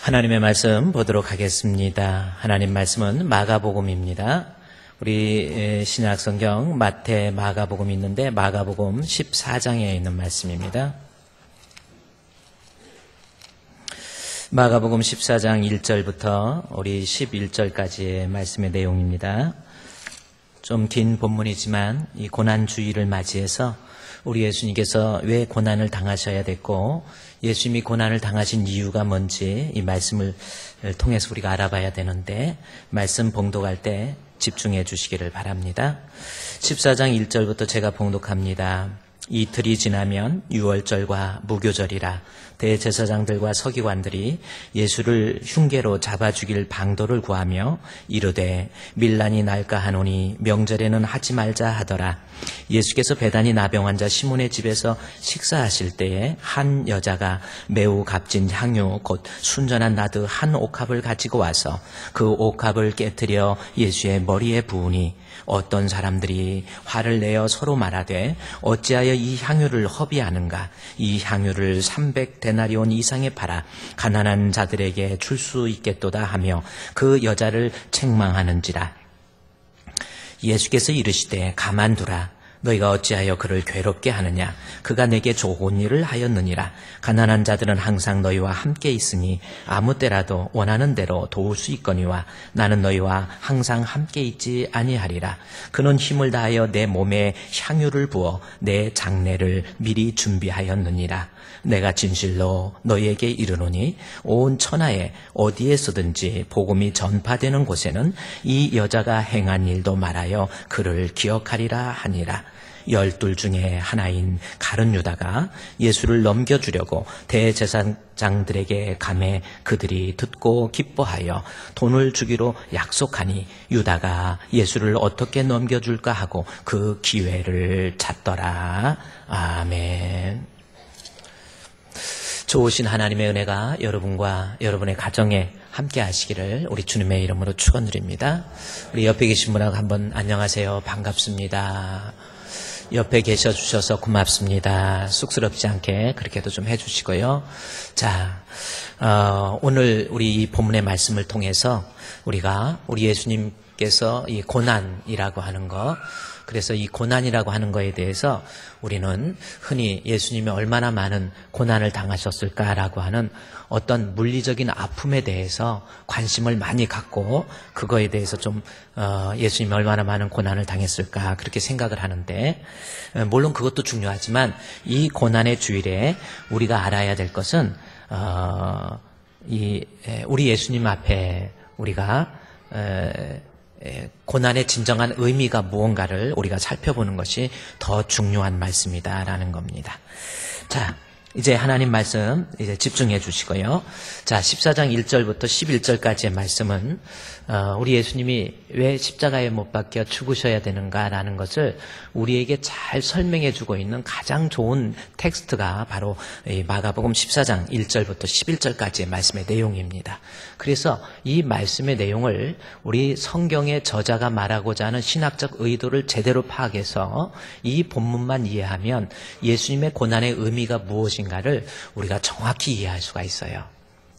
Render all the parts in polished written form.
하나님의 말씀 보도록 하겠습니다. 하나님 말씀은 마가복음입니다. 우리 신약성경 마태 마가복음이 있는데 마가복음 14장에 있는 말씀입니다. 마가복음 14장 1절부터 우리 11절까지의 말씀의 내용입니다. 좀 긴 본문이지만 이 고난주의를 맞이해서 우리 예수님께서 왜 고난을 당하셔야 됐고 예수님이 고난을 당하신 이유가 뭔지 이 말씀을 통해서 우리가 알아봐야 되는데 말씀 봉독할 때 집중해 주시기를 바랍니다. 14장 1절부터 제가 봉독합니다. 이틀이 지나면 유월절과 무교절이라 대제사장들과 서기관들이 예수를 흉계로 잡아 죽일 방도를 구하며 이르되 밀란이 날까 하노니 명절에는 하지 말자 하더라. 예수께서 배단이 나병 환자 시몬의 집에서 식사하실 때에 한 여자가 매우 값진 향유 곧 순전한 나드 한 옥합을 가지고 와서 그 옥합을 깨뜨려 예수의 머리에 부으니 어떤 사람들이 화를 내어 서로 말하되 어찌하여 이 향유를 허비하는가. 이 향유를 300데나리온 이상에 팔아 가난한 자들에게 줄 수 있겠도다 하며 그 여자를 책망하는지라. 예수께서 이르시되 가만두라. 너희가 어찌하여 그를 괴롭게 하느냐. 그가 내게 좋은 일을 하였느니라. 가난한 자들은 항상 너희와 함께 있으니 아무 때라도 원하는 대로 도울 수 있거니와 나는 너희와 항상 함께 있지 아니하리라. 그는 힘을 다하여 내 몸에 향유를 부어 내 장례를 미리 준비하였느니라. 내가 진실로 너희에게 이르노니 온 천하에 어디에서든지 복음이 전파되는 곳에는 이 여자가 행한 일도 말하여 그를 기억하리라 하니라. 12 중에 하나인 가룟 유다가 예수를 넘겨주려고 대제사장들에게 가매 그들이 듣고 기뻐하여 돈을 주기로 약속하니 유다가 예수를 어떻게 넘겨줄까 하고 그 기회를 찾더라. 아멘. 좋으신 하나님의 은혜가 여러분과 여러분의 가정에 함께 하시기를 우리 주님의 이름으로 축원드립니다. 우리 옆에 계신 분하고 한번 안녕하세요. 반갑습니다. 옆에 계셔 주셔서 고맙습니다. 쑥스럽지 않게 그렇게도 좀 해주시고요. 자, 오늘 우리 이 본문의 말씀을 통해서 우리가 우리 예수님께서 이 고난이라고 하는 거, 그래서 이 고난이라고 하는 거에 대해서 우리는 흔히 예수님이 얼마나 많은 고난을 당하셨을까라고 하는 어떤 물리적인 아픔에 대해서 관심을 많이 갖고 그거에 대해서 좀 예수님이 얼마나 많은 고난을 당했을까 그렇게 생각을 하는데, 물론 그것도 중요하지만 이 고난의 주일에 우리가 알아야 될 것은 우리 예수님 앞에 우리가 고난의 진정한 의미가 무언가를 우리가 살펴보는 것이 더 중요한 말씀이다라는 겁니다. 자, 이제 하나님 말씀 이제 집중해 주시고요. 자, 14장 1절부터 11절까지의 말씀은 우리 예수님이 왜 십자가에 못 박혀 죽으셔야 되는가라는 것을 우리에게 잘 설명해 주고 있는 가장 좋은 텍스트가 바로 이 마가복음 14장 1절부터 11절까지의 말씀의 내용입니다. 그래서 이 말씀의 내용을 우리 성경의 저자가 말하고자 하는 신학적 의도를 제대로 파악해서 이 본문만 이해하면 예수님의 고난의 의미가 무엇인가를 우리가 정확히 이해할 수가 있어요.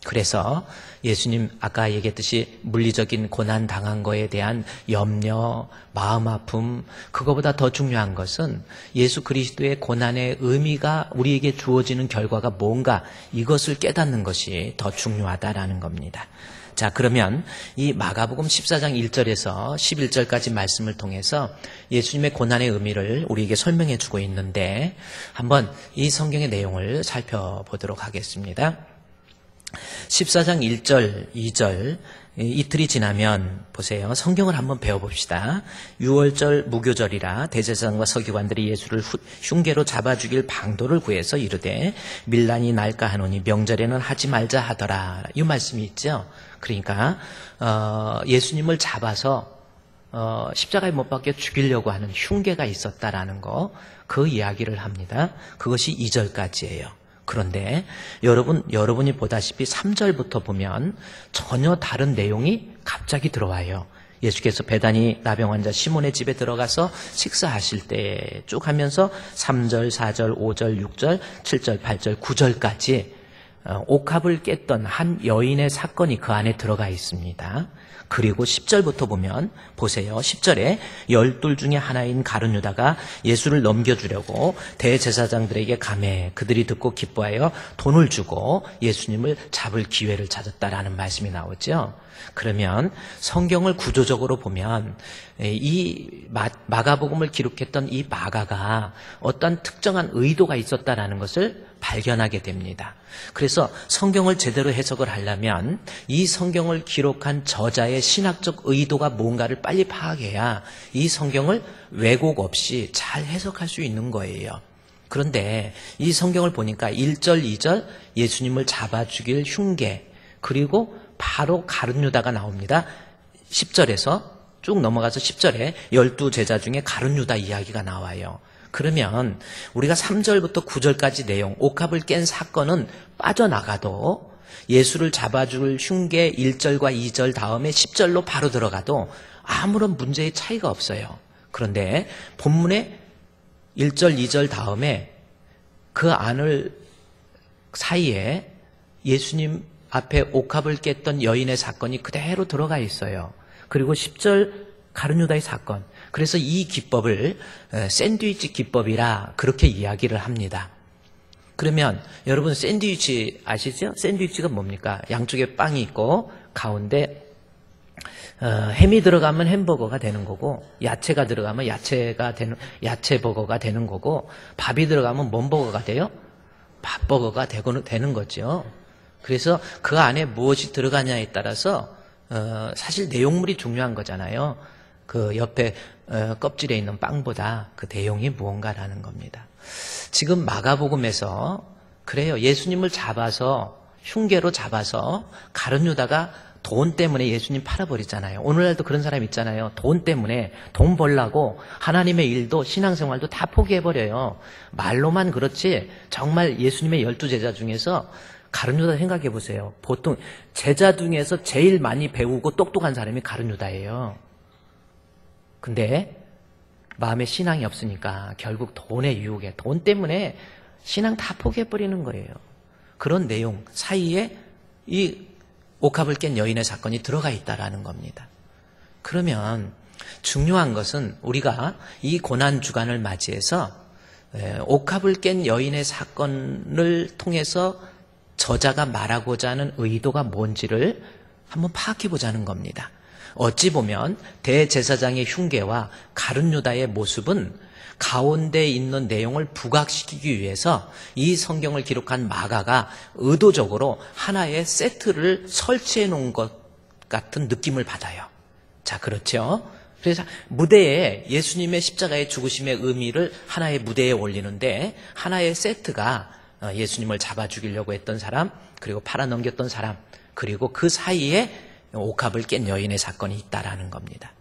그래서 예수님 아까 얘기했듯이 물리적인 고난 당한 거에 대한 염려, 마음 아픔, 그거보다 더 중요한 것은 예수 그리스도의 고난의 의미가 우리에게 주어지는 결과가 뭔가 이것을 깨닫는 것이 더 중요하다라는 겁니다. 자, 그러면 이 마가복음 14장 1절에서 11절까지 말씀을 통해서 예수님의 고난의 의미를 우리에게 설명해 주고 있는데 한번 이 성경의 내용을 살펴보도록 하겠습니다. 14장 1절, 2절 이틀이 지나면 보세요. 성경을 한번 배워봅시다. 유월절 무교절이라 대제사장과 서기관들이 예수를 흉계로 잡아 죽일 방도를 구해서 이르되 밀란이 날까 하노니 명절에는 하지 말자 하더라. 이 말씀이 있죠. 그러니까 예수님을 잡아서 십자가에 못 박혀 죽이려고 하는 흉계가 있었다라는 거, 그 이야기를 합니다. 그것이 2절까지예요. 그런데 여러분이 보다시피 3절부터 보면 전혀 다른 내용이 갑자기 들어와요. 예수께서 배단이 나병 환자 시몬의 집에 들어가서 식사하실 때 쭉 하면서 3절, 4절, 5절, 6절, 7절, 8절, 9절까지 옥합을 깼던 한 여인의 사건이 그 안에 들어가 있습니다. 그리고 10절부터 보면 보세요. 10절에 12 중에 하나인 가룟 유다가 예수를 넘겨주려고 대제사장들에게 가매 그들이 듣고 기뻐하여 돈을 주고 예수님을 잡을 기회를 찾았다라는 말씀이 나오죠. 그러면 성경을 구조적으로 보면 이 마가복음을 기록했던 이 마가가 어떤 특정한 의도가 있었다라는 것을 발견하게 됩니다. 그래서 성경을 제대로 해석을 하려면 이 성경을 기록한 저자의 신학적 의도가 뭔가를 빨리 파악해야 이 성경을 왜곡 없이 잘 해석할 수 있는 거예요. 그런데 이 성경을 보니까 1절, 2절 예수님을 잡아 죽일 흉계, 그리고 바로 가룟 유다가 나옵니다. 10절에서 쭉 넘어가서 10절에 12 제자 중에 가룟 유다 이야기가 나와요. 그러면 우리가 3절부터 9절까지 내용, 옥합을 깬 사건은 빠져나가도 예수를 잡아줄 흉계 1절과 2절 다음에 10절로 바로 들어가도 아무런 문제의 차이가 없어요. 그런데 본문의 1절, 2절 다음에 그 안을 사이에 예수님 앞에 옥합을 깼던 여인의 사건이 그대로 들어가 있어요. 그리고 10절 가룟 유다의 사건. 그래서 이 기법을 샌드위치 기법이라 그렇게 이야기를 합니다. 그러면 여러분 샌드위치 아시죠? 샌드위치가 뭡니까? 양쪽에 빵이 있고 가운데 햄이 들어가면 햄버거가 되는 거고, 야채가 들어가면 야채 버거가 되는 거고, 밥이 들어가면 뭔 버거가 돼요? 밥버거가 되는 거죠. 그래서 그 안에 무엇이 들어가냐에 따라서 사실 내용물이 중요한 거잖아요. 그 옆에 껍질에 있는 빵보다 그 내용이 무언가라는 겁니다. 지금 마가복음에서 그래요. 예수님을 잡아서 흉계로 잡아서 가룟 유다가 돈 때문에 예수님 팔아버리잖아요. 오늘날도 그런 사람 있잖아요. 돈 때문에 돈 벌라고 하나님의 일도 신앙생활도 다 포기해버려요. 말로만 그렇지 정말 예수님의 12제자 중에서 가룟 유다 생각해 보세요. 보통 제자 중에서 제일 많이 배우고 똑똑한 사람이 가룟 유다예요. 근데 마음에 신앙이 없으니까 결국 돈의 유혹에 돈 때문에 신앙 다 포기해버리는 거예요. 그런 내용 사이에 이 옥합을 깬 여인의 사건이 들어가 있다라는 겁니다. 그러면 중요한 것은 우리가 이 고난주간을 맞이해서 옥합을 깬 여인의 사건을 통해서 저자가 말하고자 하는 의도가 뭔지를 한번 파악해 보자는 겁니다. 어찌 보면 대제사장의 흉계와 가룟 유다의 모습은 가운데 있는 내용을 부각시키기 위해서 이 성경을 기록한 마가가 의도적으로 하나의 세트를 설치해 놓은 것 같은 느낌을 받아요. 자, 그렇죠? 그래서 무대에 예수님의 십자가의 죽으심의 의미를 하나의 무대에 올리는데 하나의 세트가 예수님을 잡아 죽이려고 했던 사람, 그리고 팔아넘겼던 사람, 그리고 그 사이에 옥합을 깬 여인의 사건이 있다라는 겁니다.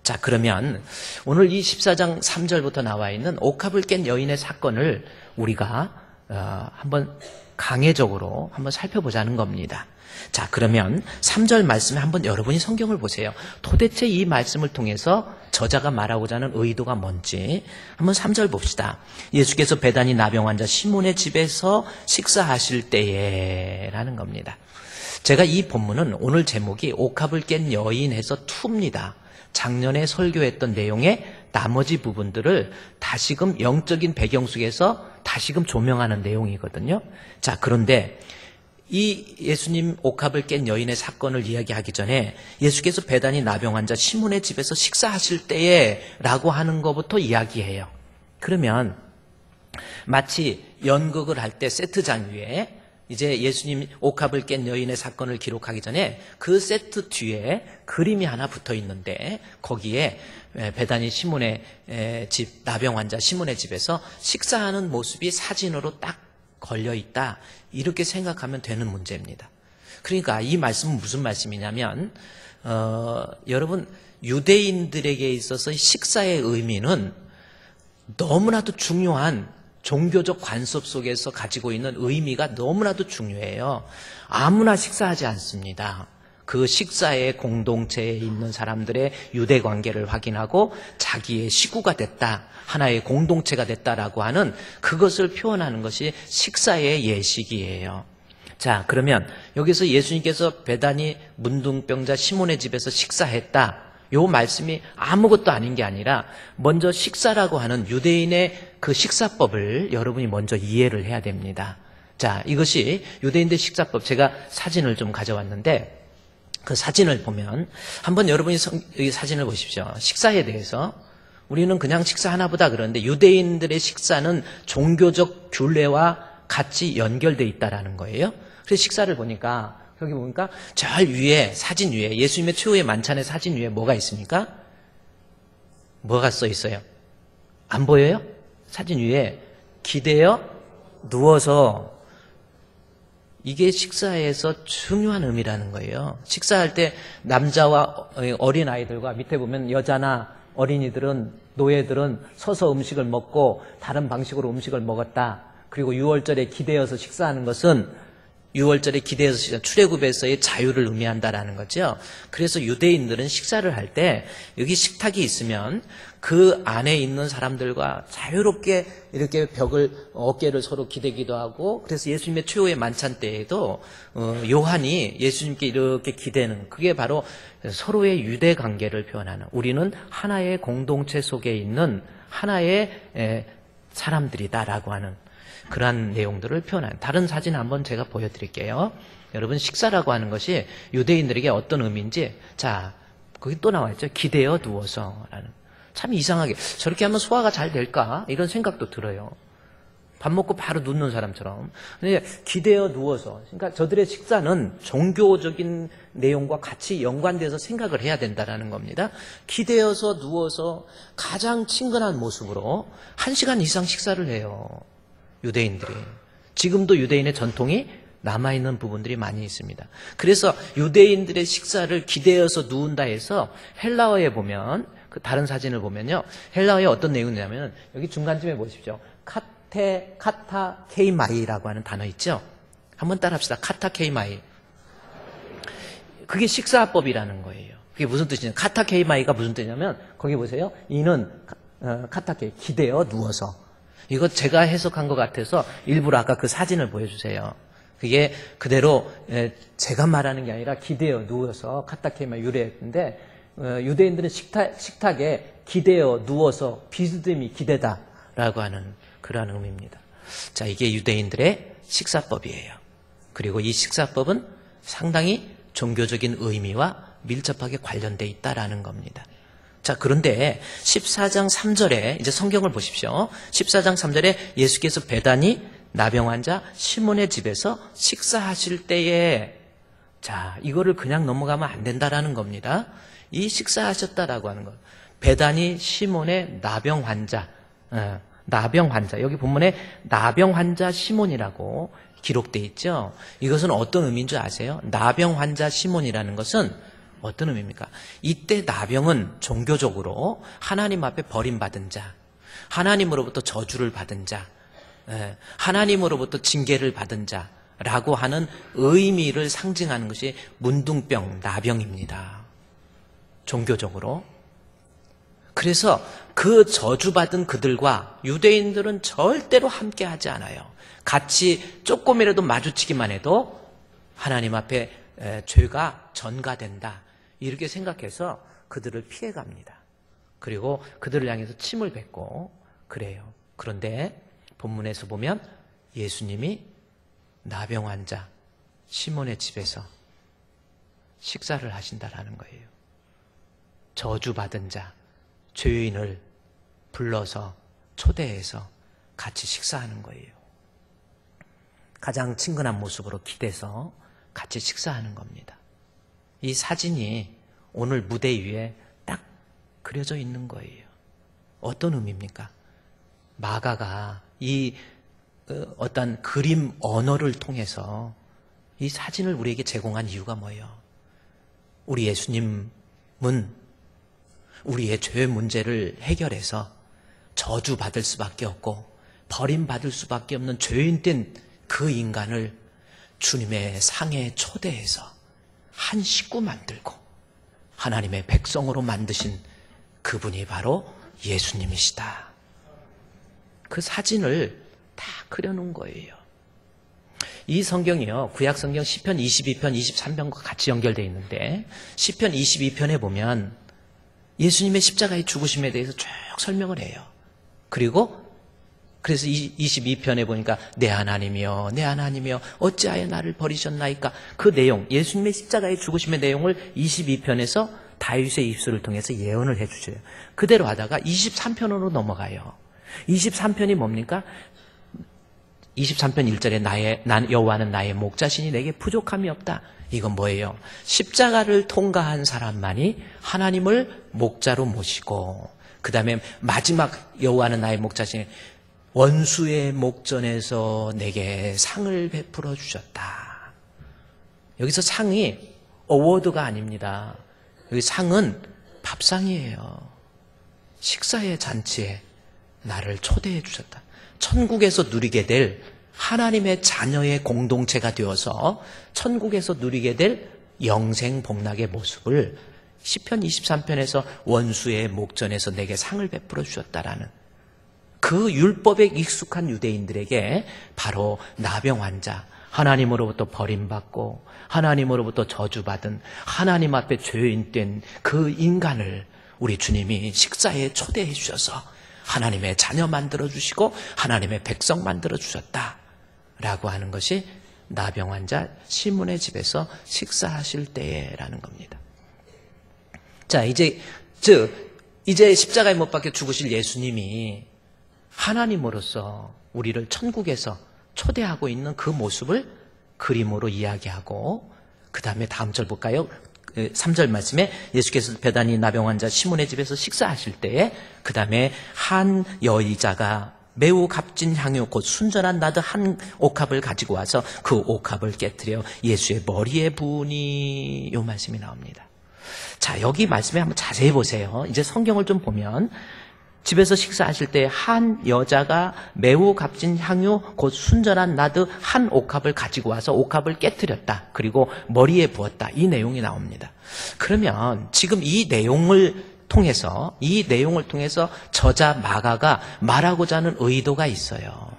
자, 그러면 오늘 이 14장 3절부터 나와 있는 옥합을 깬 여인의 사건을 우리가 한번 강해적으로 한번 살펴보자는 겁니다. 자, 그러면 3절 말씀에 한번 여러분이 성경을 보세요. 도대체 이 말씀을 통해서 저자가 말하고자 하는 의도가 뭔지 한번 3절 봅시다. 예수께서 베다니 나병 환자 시몬의 집에서 식사하실 때에 라는 겁니다. 제가 이 본문은 오늘 제목이 옥합을 깬 여인에서 2입니다. 작년에 설교했던 내용의 나머지 부분들을 다시금 영적인 배경 속에서 다시금 조명하는 내용이거든요. 자, 그런데 이 예수님 옥합을 깬 여인의 사건을 이야기하기 전에 예수께서 베다니 나병 환자 시몬의 집에서 식사하실 때에 라고 하는 것부터 이야기해요. 그러면 마치 연극을 할 때 세트장 위에 이제 예수님 옥합을 깬 여인의 사건을 기록하기 전에 그 세트 뒤에 그림이 하나 붙어 있는데 거기에 베다니 시몬의 집, 나병 환자 시몬의 집에서 식사하는 모습이 사진으로 딱 걸려 있다. 이렇게 생각하면 되는 문제입니다. 그러니까 이 말씀은 무슨 말씀이냐면 여러분 유대인들에게 있어서 식사의 의미는 너무나도 중요한 종교적 관습 속에서 가지고 있는 의미가 너무나도 중요해요. 아무나 식사하지 않습니다. 그 식사의 공동체에 있는 사람들의 유대 관계를 확인하고 자기의 식구가 됐다, 하나의 공동체가 됐다라고 하는 그것을 표현하는 것이 식사의 예식이에요. 자, 그러면 여기서 예수님께서 베다니 문둥병자 시몬의 집에서 식사했다. 요 말씀이 아무것도 아닌 게 아니라 먼저 식사라고 하는 유대인의 그 식사법을 여러분이 먼저 이해를 해야 됩니다. 자, 이것이 유대인들 식사법, 제가 사진을 좀 가져왔는데 그 사진을 보면 한번 여러분이 이 사진을 보십시오. 식사에 대해서 우리는 그냥 식사하나 보다 그러는데 유대인들의 식사는 종교적 균례와 같이 연결되어 있다라는 거예요. 그래서 식사를 보니까 여기 보니까 저 위에 사진 위에 예수님의 최후의 만찬의 사진 위에 뭐가 있습니까? 뭐가 써 있어요? 안 보여요? 사진 위에 기대어 누워서, 이게 식사에서 중요한 의미라는 거예요. 식사할 때 남자와 어린 아이들과 밑에 보면 여자나 어린이들은, 노예들은 서서 음식을 먹고 다른 방식으로 음식을 먹었다. 그리고 6월절에 기대어서 식사하는 것은 6월절에 기대어서 출애굽에서의 자유를 의미한다라는 거죠. 그래서 유대인들은 식사를 할 때 여기 식탁이 있으면 그 안에 있는 사람들과 자유롭게 이렇게 어깨를 서로 기대기도 하고, 그래서 예수님의 최후의 만찬 때에도 요한이 예수님께 이렇게 기대는, 그게 바로 서로의 유대 관계를 표현하는, 우리는 하나의 공동체 속에 있는 하나의 사람들이다라고 하는 그러한 내용들을 표현한, 다른 사진 한번 제가 보여드릴게요. 여러분, 식사라고 하는 것이 유대인들에게 어떤 의미인지, 자, 거기 또 나와 있죠. 기대어 누워서라는. 참 이상하게 저렇게 하면 소화가 잘 될까? 이런 생각도 들어요. 밥 먹고 바로 눕는 사람처럼. 근데 기대어 누워서, 그러니까 저들의 식사는 종교적인 내용과 같이 연관돼서 생각을 해야 된다라는 겁니다. 기대어서 누워서 가장 친근한 모습으로 1시간 이상 식사를 해요. 유대인들이. 지금도 유대인의 전통이 남아있는 부분들이 많이 있습니다. 그래서 유대인들의 식사를 기대어서 누운다 해서 헬라어에 보면, 그 다른 사진을 보면요, 헬라어에 어떤 내용이냐면 여기 중간쯤에 보십시오. 카타 케이마이라고 하는 단어 있죠. 한번 따라합시다. 카타 케이마이. 그게 식사법이라는 거예요. 그게 무슨 뜻이냐? 카타 케이마이가 무슨 뜻이냐면 거기 보세요. 이는 카타 케이, 기대어 누워서. 이거 제가 해석한 것 같아서 일부러 아까 그 사진을 보여주세요. 그게 그대로 제가 말하는 게 아니라 기대어 누워서 카타케이마 유래했는데, 유대인들은 식탁에 기대어 누워서 비스듬히 기대다라고 하는 그러한 의미입니다. 자, 이게 유대인들의 식사법이에요. 그리고 이 식사법은 상당히 종교적인 의미와 밀접하게 관련되어 있다라는 겁니다. 자, 그런데 14장 3절에 이제 성경을 보십시오. 14장 3절에 예수께서 베다니 나병 환자 시몬의 집에서 식사하실 때에, 자, 이거를 그냥 넘어가면 안 된다라는 겁니다. 이 식사하셨다라고 하는 것. 베다니 시몬의 나병 환자, 나병 환자. 여기 본문에 나병 환자 시몬이라고 기록되어 있죠. 이것은 어떤 의미인 줄 아세요? 나병 환자 시몬이라는 것은 어떤 의미입니까? 이때 나병은 종교적으로 하나님 앞에 버림받은 자, 하나님으로부터 저주를 받은 자, 하나님으로부터 징계를 받은 자라고 하는 의미를 상징하는 것이 문둥병, 나병입니다. 종교적으로. 그래서 그 저주받은 그들과 유대인들은 절대로 함께하지 않아요. 같이 조금이라도 마주치기만 해도 하나님 앞에 죄가 전가된다, 이렇게 생각해서 그들을 피해갑니다. 그리고 그들을 향해서 침을 뱉고 그래요. 그런데 본문에서 보면 예수님이 나병 환자 시몬의 집에서 식사를 하신다라는 거예요. 저주받은 자, 죄인을 불러서 초대해서 같이 식사하는 거예요. 가장 친근한 모습으로 기대서 같이 식사하는 겁니다. 이 사진이 오늘 무대 위에 딱 그려져 있는 거예요. 어떤 의미입니까? 마가가 이 어떤 그림 언어를 통해서 이 사진을 우리에게 제공한 이유가 뭐예요? 우리 예수님은 우리의 죄 문제를 해결해서 저주받을 수밖에 없고 버림받을 수밖에 없는 죄인된 그 인간을 주님의 상에 초대해서 한 식구 만들고 하나님의 백성으로 만드신 그분이 바로 예수님이시다. 그 사진을 다 그려놓은 거예요. 이 성경이요, 구약 성경 시편 22편, 23편과 같이 연결되어 있는데 시편 22편에 보면 예수님의 십자가의 죽으심에 대해서 쭉 설명을 해요. 그래서 22편에 보니까 내 하나님이여 내 하나님이여 어찌하여 나를 버리셨나이까, 그 내용, 예수님의 십자가의 죽으심의 내용을 22편에서 다윗의 입술을 통해서 예언을 해주셔요. 그대로 하다가 23편으로 넘어가요. 23편이 뭡니까? 23편 1절에 여호와는 나의 목자시니 내게 부족함이 없다. 이건 뭐예요? 십자가를 통과한 사람만이 하나님을 목자로 모시고, 그 다음에 마지막 여호와는 나의 목자시니 원수의 목전에서 내게 상을 베풀어 주셨다. 여기서 상이 어워드가 아닙니다. 여기 상은 밥상이에요. 식사의 잔치에 나를 초대해 주셨다. 천국에서 누리게 될 하나님의 자녀의 공동체가 되어서 천국에서 누리게 될 영생 복락의 모습을 시편 23편에서 원수의 목전에서 내게 상을 베풀어 주셨다라는, 그 율법에 익숙한 유대인들에게 바로 나병 환자, 하나님으로부터 버림받고 하나님으로부터 저주받은, 하나님 앞에 죄인된 그 인간을 우리 주님이 식사에 초대해 주셔서 하나님의 자녀 만들어주시고 하나님의 백성 만들어주셨다라고 하는 것이 나병 환자 시몬의 집에서 식사하실 때라는 겁니다. 자, 이제 십자가에 못 박혀 죽으실 예수님이 하나님으로서 우리를 천국에서 초대하고 있는 그 모습을 그림으로 이야기하고, 그 다음에 다음 절 볼까요? 3절 말씀에 예수께서 베다니 나병 환자 시몬의 집에서 식사하실 때에 그 다음에 한 여의자가 매우 값진 향유 곧 순전한 나드 한 옥합을 가지고 와서 그 옥합을 깨뜨려 예수의 머리에 부으니, 요 말씀이 나옵니다. 자, 여기 말씀에 한번 자세히 보세요. 이제 성경을 좀 보면 집에서 식사하실 때 한 여자가 매우 값진 향유 곧 순전한 나드 한 옥합을 가지고 와서 옥합을 깨뜨렸다. 그리고 머리에 부었다. 이 내용이 나옵니다. 그러면 지금 이 내용을 통해서 저자 마가가 말하고자 하는 의도가 있어요.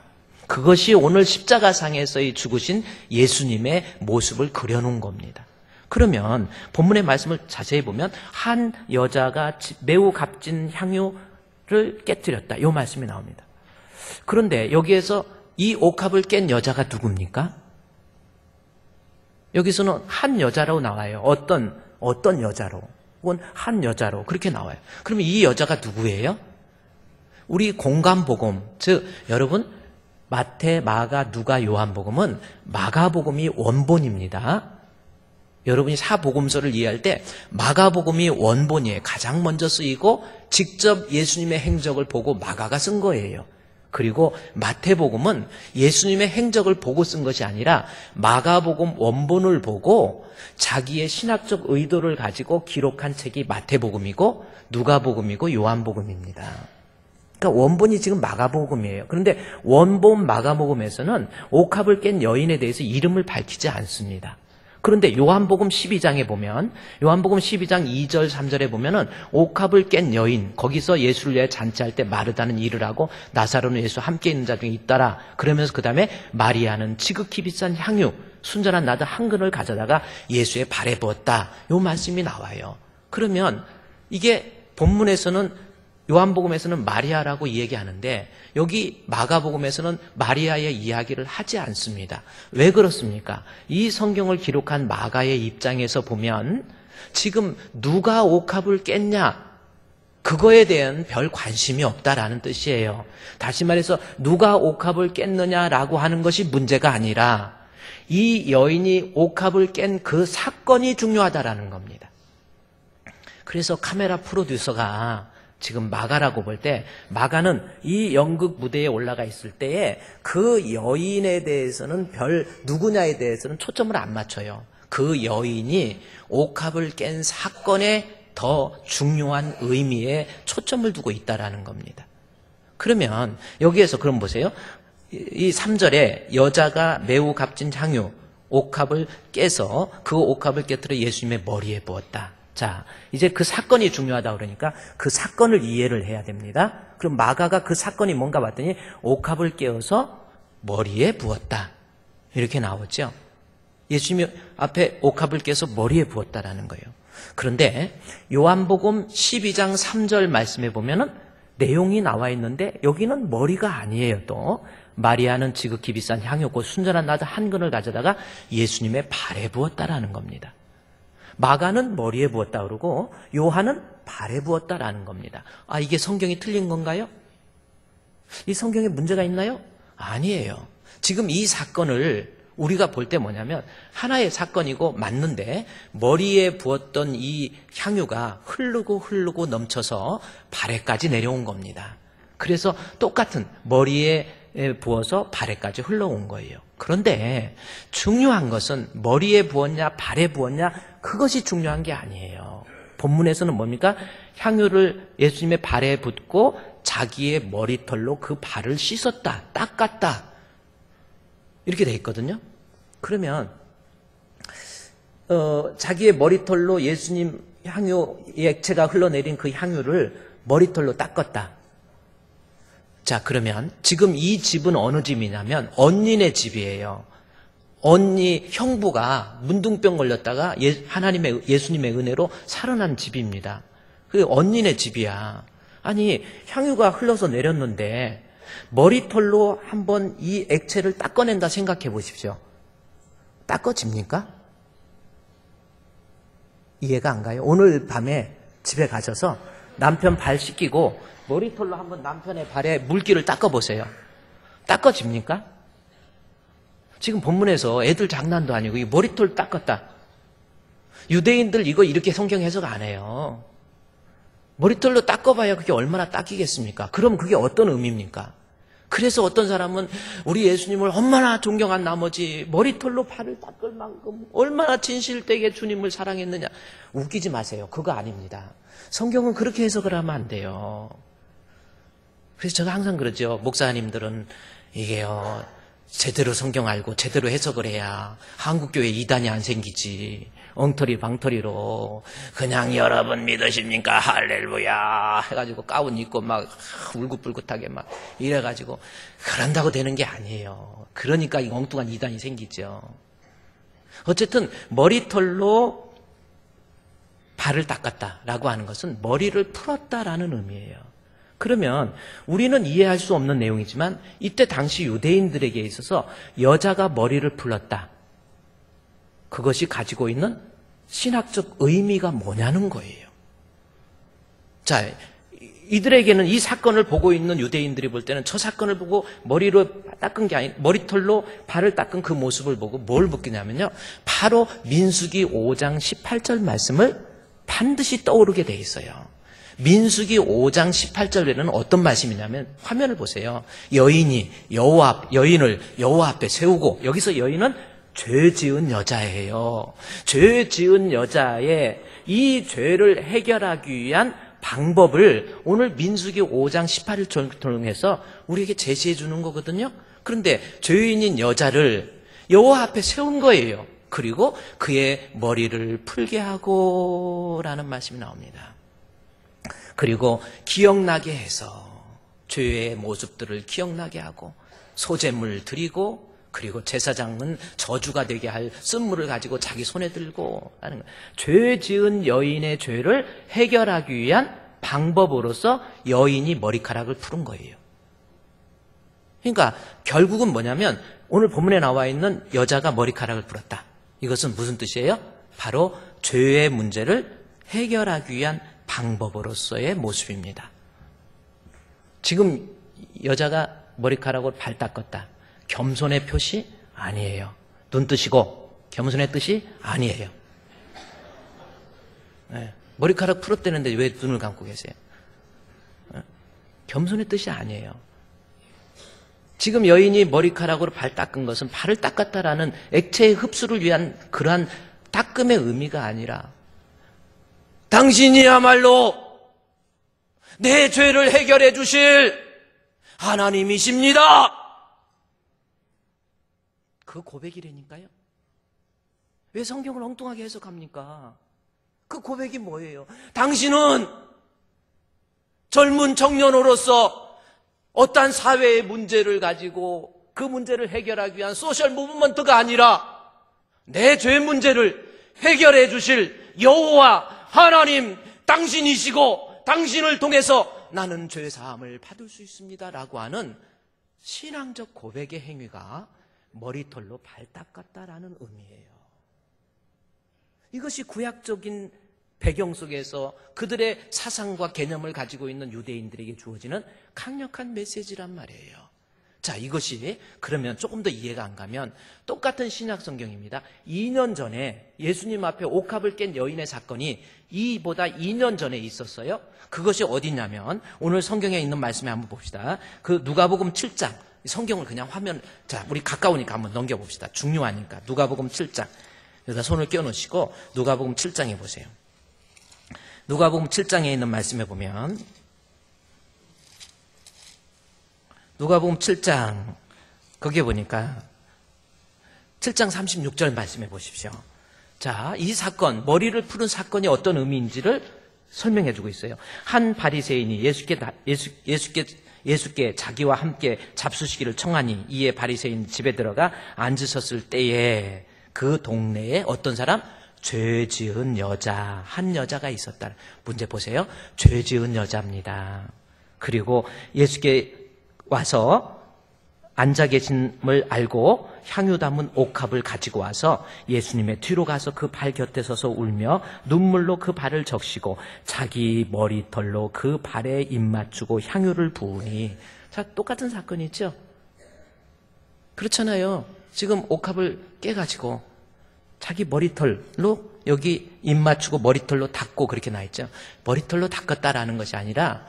그것이 오늘 십자가상에서의 죽으신 예수님의 모습을 그려놓은 겁니다. 그러면 본문의 말씀을 자세히 보면 한 여자가 매우 값진 향유를 깨뜨렸다. 이 말씀이 나옵니다. 그런데 여기에서 이 옥합을 깬 여자가 누굽니까? 여기서는 한 여자라고 나와요. 어떤 여자로, 혹은 한 여자로 그렇게 나와요. 그러면 이 여자가 누구예요? 우리 공간복음, 즉 여러분 마태, 마가, 누가, 요한복음은 마가복음이 원본입니다. 여러분이 사복음서를 이해할 때 마가복음이 원본이에요. 가장 먼저 쓰이고 직접 예수님의 행적을 보고 마가가 쓴 거예요. 그리고 마태복음은 예수님의 행적을 보고 쓴 것이 아니라 마가복음 원본을 보고 자기의 신학적 의도를 가지고 기록한 책이 마태복음이고 누가복음이고 요한복음입니다. 그러니까 원본이 지금 마가복음이에요. 그런데 원본 마가복음에서는 옥합을 깬 여인에 대해서 이름을 밝히지 않습니다. 그런데 요한복음 12장에 보면, 요한복음 12장 2절 3절에 보면은 옥합을 깬 여인, 거기서 예수를 위해 잔치할 때 마르다는 일을 하고 나사로는 예수 함께 있는 자 중에 있더라. 그러면서 그 다음에 마리아는 지극히 비싼 향유 순전한 나드 한 근을 가져다가 예수의 발에 부었다. 요 말씀이 나와요. 그러면 이게 본문에서는 요한복음에서는 마리아라고 이야기하는데 여기 마가복음에서는 마리아의 이야기를 하지 않습니다. 왜 그렇습니까? 이 성경을 기록한 마가의 입장에서 보면 지금 누가 옥합을 깼냐? 그거에 대한 별 관심이 없다라는 뜻이에요. 다시 말해서 누가 옥합을 깼느냐라고 하는 것이 문제가 아니라 이 여인이 옥합을 깬 그 사건이 중요하다라는 겁니다. 그래서 카메라 프로듀서가 지금 마가라고 볼 때 마가는 이 연극 무대에 올라가 있을 때에 그 여인에 대해서는 별 누구냐에 대해서는 초점을 안 맞춰요. 그 여인이 옥합을 깬 사건에 더 중요한 의미에 초점을 두고 있다라는 겁니다. 그러면 여기에서 그럼 보세요. 이 3절에 여자가 매우 값진 향유 옥합을 깨서 그 옥합을 깨뜨려 예수님의 머리에 부었다. 자, 이제 그 사건이 중요하다 그러니까 그 사건을 이해를 해야 됩니다. 그럼 마가가 그 사건이 뭔가 봤더니 옥합을 깨어서 머리에 부었다. 이렇게 나오죠. 예수님이 앞에 옥합을 깨서 머리에 부었다라는 거예요. 그런데 요한복음 12장 3절 말씀에 보면은 내용이 나와 있는데 여기는 머리가 아니에요. 또 마리아는 지극히 비싼 향유고 순전한 나드 한 근을 가져다가 예수님의 발에 부었다라는 겁니다. 마가는 머리에 부었다 그러고 요한은 발에 부었다라는 겁니다. 아, 이게 성경이 틀린 건가요? 이 성경에 문제가 있나요? 아니에요. 지금 이 사건을 우리가 볼 때 뭐냐면 하나의 사건이고 맞는데 머리에 부었던 이 향유가 흐르고 넘쳐서 발에까지 내려온 겁니다. 그래서 똑같은 머리에 부어서 발에까지 흘러온 거예요. 그런데 중요한 것은 머리에 부었냐 발에 부었냐 그것이 중요한 게 아니에요. 본문에서는 뭡니까? 향유를 예수님의 발에 붓고 자기의 머리털로 그 발을 씻었다, 닦았다 이렇게 돼 있거든요. 그러면 자기의 머리털로 예수님 향유 액체가 흘러내린 그 향유를 머리털로 닦았다. 자, 그러면 지금 이 집은 어느 집이냐면 언니네 집이에요. 언니 형부가 문둥병 걸렸다가 예수님의 은혜로 살아난 집입니다. 그 언니네 집이야. 아니 향유가 흘러서 내렸는데 머리털로 한번 이 액체를 닦아낸다 생각해 보십시오. 닦아집니까? 이해가 안 가요? 오늘 밤에 집에 가셔서 남편 발 씻기고 머리털로 한번 남편의 발에 물기를 닦아보세요. 닦아집니까? 지금 본문에서 애들 장난도 아니고 이 머리털 닦았다. 유대인들 이거 이렇게 성경 해석 안 해요. 머리털로 닦아봐야 그게 얼마나 닦이겠습니까? 그럼 그게 어떤 의미입니까? 그래서 어떤 사람은 우리 예수님을 얼마나 존경한 나머지 머리털로 발을 닦을 만큼 얼마나 진실되게 주님을 사랑했느냐. 웃기지 마세요. 그거 아닙니다. 성경은 그렇게 해석을 하면 안 돼요. 그래서 제가 항상 그러죠. 목사님들은 이게요, 제대로 성경 알고 제대로 해석을 해야 한국교회 이단이 안 생기지. 엉터리 방터리로 그냥 여러분 믿으십니까? 할렐루야 해가지고 가운 입고 막 울긋불긋하게 막 이래가지고 그런다고 되는 게 아니에요. 그러니까 이 엉뚱한 이단이 생기죠. 어쨌든 머리털로 발을 닦았다라고 하는 것은 머리를 풀었다라는 의미예요. 그러면 우리는 이해할 수 없는 내용이지만 이때 당시 유대인들에게 있어서 여자가 머리를 풀었다. 그것이 가지고 있는 신학적 의미가 뭐냐는 거예요. 자, 이들에게는 이 사건을 보고 있는 유대인들이 볼 때는 저 사건을 보고 머리로 닦은 게 아니, 머리털로 발을 닦은 그 모습을 보고 뭘 느끼냐면요. 바로 민수기 5장 18절 말씀을 반드시 떠오르게 돼 있어요. 민수기 5장 18절에는 어떤 말씀이냐면 화면을 보세요. 여인을 여호와 앞에 세우고 여기서 여인은 죄 지은 여자예요. 죄 지은 여자의 이 죄를 해결하기 위한 방법을 오늘 민수기 5장 18절 통해서 우리에게 제시해 주는 거거든요. 그런데 죄인인 여자를 여호와 앞에 세운 거예요. 그리고 그의 머리를 풀게 하고 라는 말씀이 나옵니다. 그리고 기억나게 해서 죄의 모습들을 기억나게 하고 소제물 드리고 그리고 제사장은 저주가 되게 할 쓴물을 가지고 자기 손에 들고 하는 거예요. 죄 지은 여인의 죄를 해결하기 위한 방법으로서 여인이 머리카락을 푸른 거예요. 그러니까 결국은 뭐냐면 오늘 본문에 나와 있는 여자가 머리카락을 풀었다. 이것은 무슨 뜻이에요? 바로 죄의 문제를 해결하기 위한 방법으로서의 모습입니다. 지금 여자가 머리카락으로 발 닦았다. 겸손의 표시? 아니에요. 눈 뜨시고 겸손의 뜻이 아니에요. 네. 머리카락 풀었다는데 왜 눈을 감고 계세요? 네. 겸손의 뜻이 아니에요. 지금 여인이 머리카락으로 발 닦은 것은 발을 닦았다라는 액체의 흡수를 위한 그러한 닦음의 의미가 아니라 당신이야말로 내 죄를 해결해 주실 하나님이십니다. 그 고백이라니까요. 왜 성경을 엉뚱하게 해석합니까? 그 고백이 뭐예요? 당신은 젊은 청년으로서 어떠한 사회의 문제를 가지고 그 문제를 해결하기 위한 소셜 무브먼트가 아니라 내 죄 문제를 해결해 주실 여호와 하나님 당신이시고 당신을 통해서 나는 죄 사함을 받을 수 있습니다 라고 하는 신앙적 고백의 행위가 머리털로 발 닦았다라는 의미예요. 이것이 구약적인 배경 속에서 그들의 사상과 개념을 가지고 있는 유대인들에게 주어지는 강력한 메시지란 말이에요. 자, 이것이 그러면 조금 더 이해가 안 가면 똑같은 신약 성경입니다. 2년 전에 예수님 앞에 옥합을 깬 여인의 사건이 이보다 2년 전에 있었어요. 그것이 어디냐면 오늘 성경에 있는 말씀에 한번 봅시다. 그 누가복음 7장, 성경을 그냥 화면, 자, 우리 가까우니까 한번 넘겨봅시다. 중요하니까. 누가복음 7장. 여기다 손을 껴놓으시고 누가복음 7장에 보세요. 누가복음 7장에 있는 말씀에 보면 누가복음 7장 거기에 보니까 7장 36절 말씀해 보십시오. 자, 이 사건, 머리를 푸른 사건이 어떤 의미인지를 설명해 주고 있어요. 한 바리새인이 예수께 자기와 함께 잡수시기를 청하니 이에 바리새인 집에 들어가 앉으셨을 때에 그 동네에 어떤 사람? 죄 지은 여자, 한 여자가 있었다. 문제 보세요. 죄 지은 여자입니다. 그리고 예수께 와서 앉아 계심을 알고 향유 담은 옥합을 가지고 와서 예수님의 뒤로 가서 그 발 곁에 서서 울며 눈물로 그 발을 적시고 자기 머리털로 그 발에 입 맞추고 향유를 부으니. 자, 똑같은 사건이죠. 그렇잖아요. 지금 옥합을 깨가지고 자기 머리털로 여기 입 맞추고 머리털로 닦고 그렇게 나있죠. 머리털로 닦았다라는 것이 아니라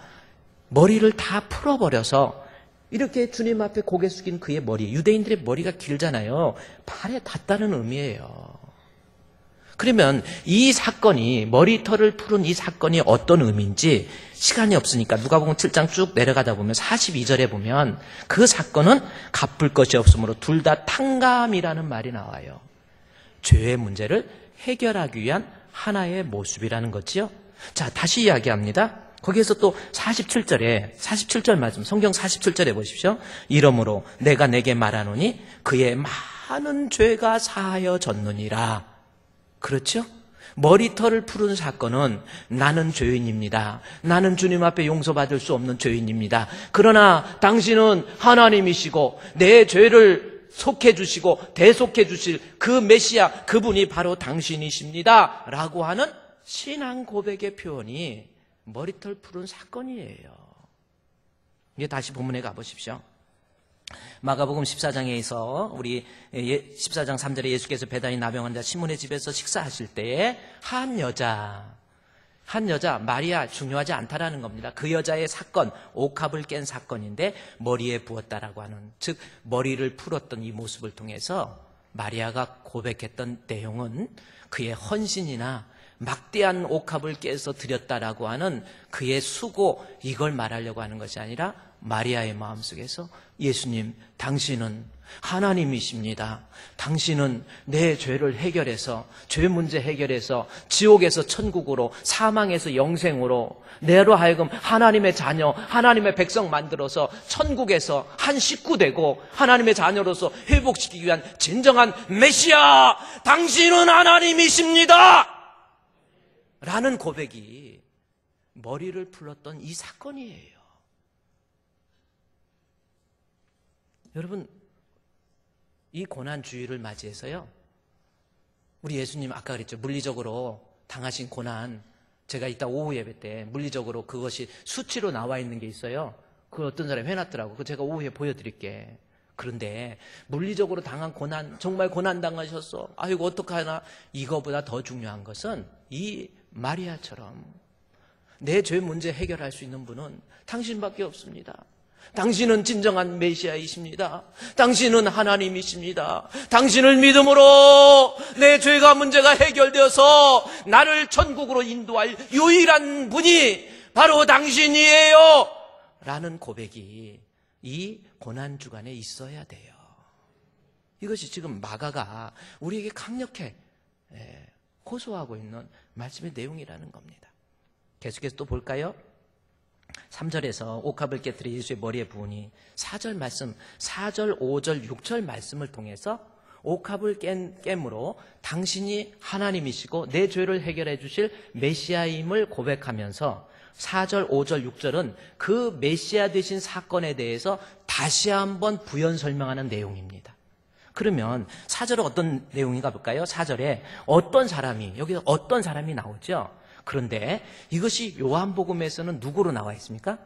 머리를 다 풀어버려서 이렇게 주님 앞에 고개 숙인 그의 머리, 유대인들의 머리가 길잖아요. 발에 닿다는 의미예요. 그러면 이 사건이, 머리털을 푸른 이 사건이 어떤 의미인지 시간이 없으니까 누가복음 7장 쭉 내려가다 보면 42절에 보면 그 사건은 갚을 것이 없으므로 둘 다 탕감이라는 말이 나와요. 죄의 문제를 해결하기 위한 하나의 모습이라는 거지요. 자, 다시 이야기합니다. 거기에서 또 47절 말씀, 성경 47절에 보십시오. 이러므로 내가 내게 말하노니 그의 많은 죄가 사하여졌느니라. 그렇죠? 머리털을 푸른 사건은 나는 죄인입니다. 나는 주님 앞에 용서받을 수 없는 죄인입니다. 그러나 당신은 하나님이시고 내 죄를 속해 주시고 대속해 주실 그 메시아, 그분이 바로 당신이십니다 라고 하는 신앙 고백의 표현이 머리털 푸른 사건이에요. 이제 다시 본문에 가보십시오. 마가복음 14장에서 우리 14장 3절에 예수께서 베다니 나병 환자 시몬의 집에서 식사하실 때에 한 여자 마리아, 중요하지 않다라는 겁니다. 그 여자의 사건, 옥합을 깬 사건인데 머리에 부었다라고 하는, 즉 머리를 풀었던 이 모습을 통해서 마리아가 고백했던 내용은 그의 헌신이나 막대한 옥합을 깨서 드렸다라고 하는 그의 수고, 이걸 말하려고 하는 것이 아니라 마리아의 마음속에서 예수님, 당신은 하나님이십니다. 당신은 내 죄를 해결해서, 죄 문제 해결해서 지옥에서 천국으로, 사망에서 영생으로 내로 하여금 하나님의 자녀, 하나님의 백성 만들어서 천국에서 한 식구 되고 하나님의 자녀로서 회복시키기 위한 진정한 메시아, 당신은 하나님이십니다 라는 고백이 머리를 풀었던 이 사건이에요. 여러분, 이 고난주의를 맞이해서요, 우리 예수님 아까 그랬죠. 물리적으로 당하신 고난, 제가 이따 오후 예배 때 물리적으로 그것이 수치로 나와 있는 게 있어요. 그걸 어떤 사람이 해놨더라고. 그거 제가 오후에 보여드릴게. 그런데 물리적으로 당한 고난, 정말 고난 당하셨어, 아이고 어떡하나, 이거보다 더 중요한 것은 이 마리아처럼 내 죄 문제 해결할 수 있는 분은 당신밖에 없습니다. 당신은 진정한 메시아이십니다. 당신은 하나님이십니다. 당신을 믿음으로 내 죄가 문제가 해결되어서 나를 천국으로 인도할 유일한 분이 바로 당신이에요 라는 고백이 이 고난주간에 있어야 돼요. 이것이 지금 마가가 우리에게 강력해 호소하고 있는 말씀의 내용이라는 겁니다. 계속해서 또 볼까요? 3절에서 옥합을 깨뜨려 예수의 머리에 부으니 4절 말씀, 4절, 5절, 6절 말씀을 통해서 옥합을 깨므로 당신이 하나님이시고 내 죄를 해결해 주실 메시아임을 고백하면서 4절, 5절, 6절은 그 메시아 되신 사건에 대해서 다시 한번 부연 설명하는 내용입니다. 그러면 4절은 어떤 내용인가 볼까요? 4절에 어떤 사람이, 여기서 어떤 사람이 나오죠? 그런데 이것이 요한복음에서는 누구로 나와 있습니까?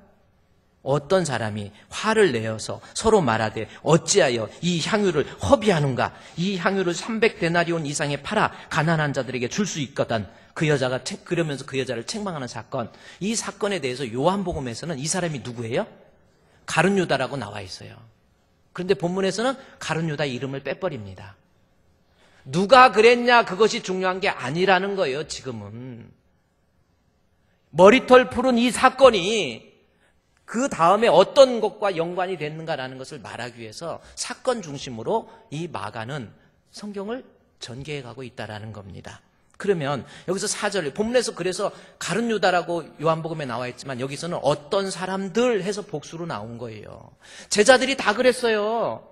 어떤 사람이 화를 내어서 서로 말하되 어찌하여 이 향유를 허비하는가? 이 향유를 300데나리온 이상에 팔아 가난한 자들에게 줄 수 있거든. 그 여자가 그러면서 그 여자를 책망하는 사건. 이 사건에 대해서 요한복음에서는 이 사람이 누구예요? 가룟 유다라고 나와 있어요. 그런데 본문에서는 가룟 유다 이름을 빼버립니다. 누가 그랬냐 그것이 중요한 게 아니라는 거예요. 지금은 머리털 푸른 이 사건이 그 다음에 어떤 것과 연관이 됐는가라는 것을 말하기 위해서 사건 중심으로 이 마가는 성경을 전개해 가고 있다라는 겁니다. 그러면 여기서 4절 본문에서 그래서 가룟 유다라고 요한복음에 나와 있지만 여기서는 어떤 사람들 해서 복수로 나온 거예요. 제자들이 다 그랬어요.